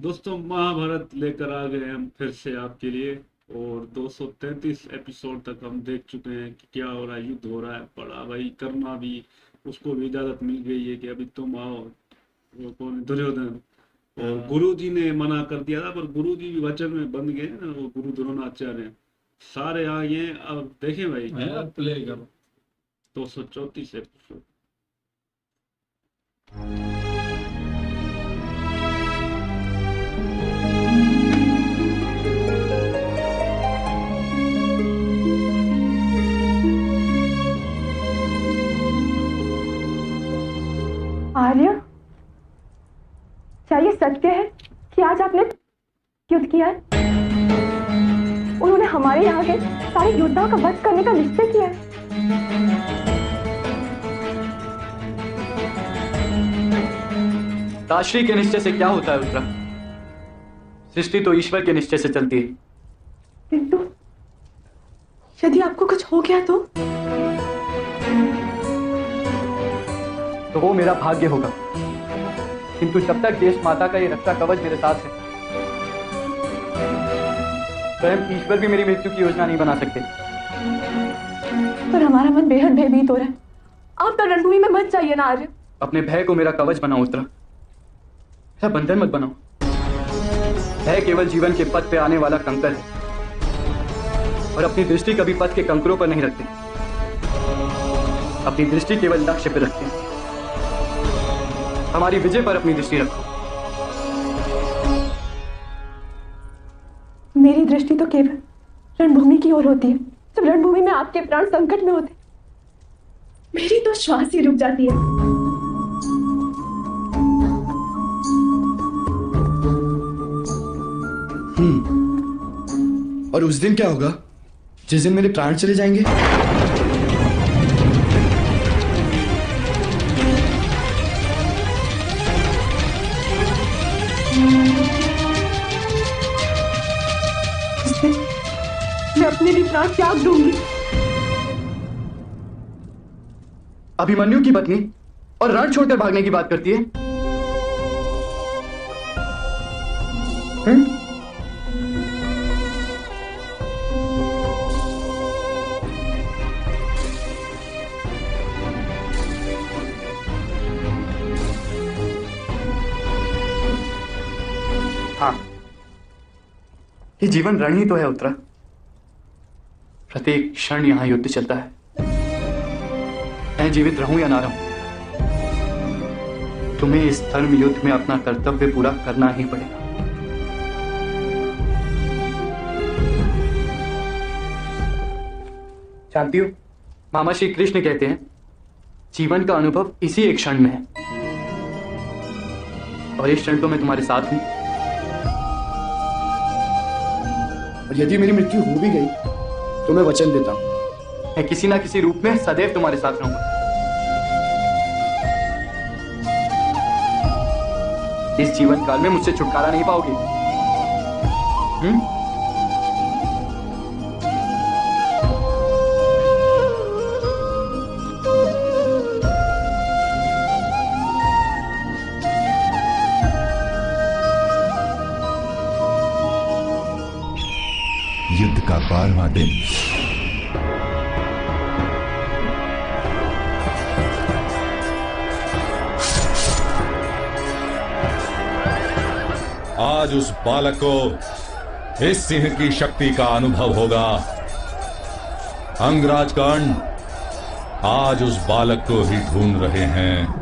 दोस्तों, महाभारत लेकर आ गए हम फिर से आपके लिए। और 233 एपिसोड तक हम देख चुके हैं कि क्या हो रहा है। युद्ध हो रहा है, पढ़ाई करना भी उसको भी इजाजत मिल गई है कि अभी तुम आओ। वो कौन, दुर्योधन। और हाँ। गुरु जी ने मना कर दिया था, पर गुरु जी भी वचन में बंध गए ना, वो गुरु द्रोणाचार्य सारे आ गए हैं। अब देखें भाई, प्ले करो। 234 एपिसोड। आर्य, क्या ये सत्य है कि आज आपने युद्ध किया है? उन्होंने हमारे यहाँ के सारे योद्धाओं का वध करने का निश्चय किया है। दाशरी के निश्चय से क्या होता है उत्तरा? सृष्टि तो ईश्वर के निश्चय से चलती है। किंतु यदि आपको कुछ हो गया तो वो मेरा भाग्य होगा, किंतु जब तक देश माता का ये रक्षा कवच मेरे साथ है, स्वयं ईश्वर भी मेरी मृत्यु की योजना नहीं बना सकते। पर हमारा मन बेहद भयभीत हो रहा है। आप तो रणभूमि में मत जाइए ना आर्य। अपने भय को मेरा कवच बनाओ उत्तरा, मेरा बंधन मत बनाओ। भय केवल जीवन के पथ पे आने वाला कंकर है, और अपनी दृष्टि कभी पथ के कंकरों पर नहीं रखते। अपनी दृष्टि केवल लक्ष्य पर रखते हैं। हमारी विजय पर अपनी दृष्टि रखो। मेरी दृष्टि तो केवल रणभूमि की ओर होती है। जब रणभूमि में आपके प्राण संकट में होते, मेरी तो श्वास ही रुक जाती है। और उस दिन क्या होगा जिस दिन मेरे प्राण चले जाएंगे? उस दिन मैं अपने लिए प्राण त्याग दूंगी। अभिमन्यु की पत्नी और रण छोड़कर भागने की बात करती है। हाँ, ये जीवन रण ही तो है उत्तरा। प्रत्येक क्षण यहां युद्ध चलता है। मैं जीवित रहूं या ना रहूं, तुम्हें इस धर्म युद्ध में अपना कर्तव्य पूरा करना ही पड़ेगा। जानती हो, मामा श्री कृष्ण कहते हैं जीवन का अनुभव इसी एक क्षण में है, और इस क्षण तो मैं तुम्हारे साथ हूं। और यदि मेरी मृत्यु हो भी गई तो मैं वचन देता हूं, मैं किसी ना किसी रूप में सदैव तुम्हारे साथ रहूंगा। इस जीवन काल में मुझसे छुटकारा नहीं पाओगे। युद्ध का 12वां दिन। आज उस बालक को इस सिंह की शक्ति का अनुभव होगा। अंगराज कर्ण आज उस बालक को ही ढूंढ रहे हैं।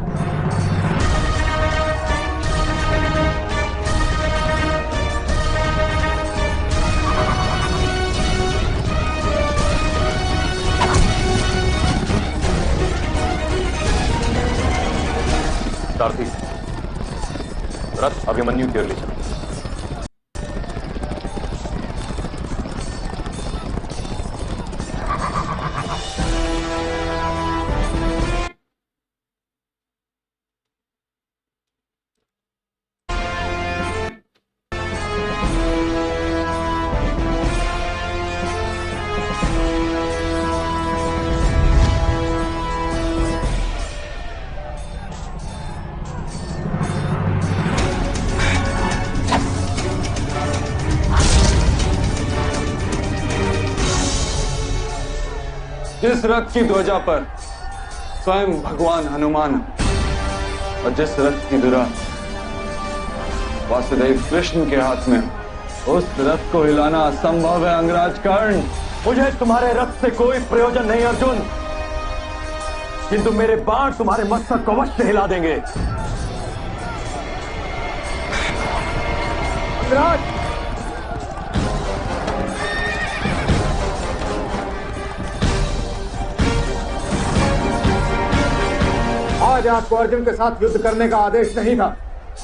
सारथी, रथ अभिमन्यु की ओर ले चलो। जिस रथ की ध्वजा पर स्वयं भगवान हनुमान और जिस रथ की धुरा वासुदेव कृष्ण के हाथ में, उस रथ को हिलाना असंभव है अंगराज कर्ण। मुझे तुम्हारे रथ से कोई प्रयोजन नहीं अर्जुन, किंतु मेरे बाण तुम्हारे मस्तक को अवश्य हिला देंगे। अंगराज, आज आपको अर्जुन के साथ युद्ध करने का आदेश नहीं था,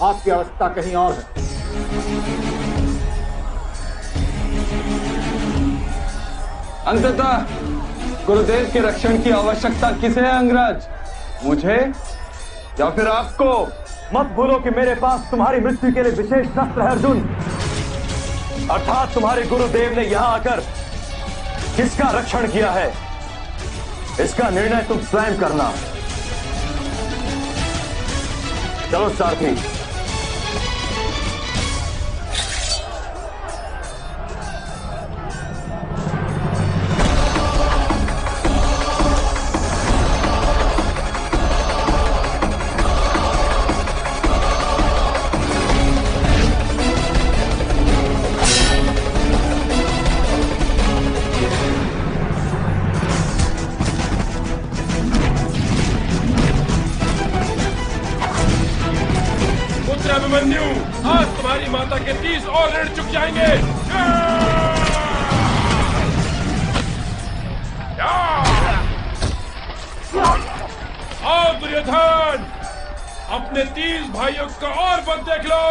आपकी अवस्था कहीं और है। अंततः गुरुदेव के रक्षण की आवश्यकता किसे है अंगराज, मुझे या फिर आपको? मत भूलो कि मेरे पास तुम्हारी मृत्यु के लिए विशेष शस्त्र है अर्जुन, अर्थात तुम्हारे गुरुदेव ने यहां आकर किसका रक्षण किया है, इसका निर्णय तुम स्वयं करना। चलो सारथी। अभिमन्यु, आज तुम्हारी माता के 30 और ऋण चुक जाएंगे। आओ दुर्योधन, अपने 30 भाइयों का और बल देख लो।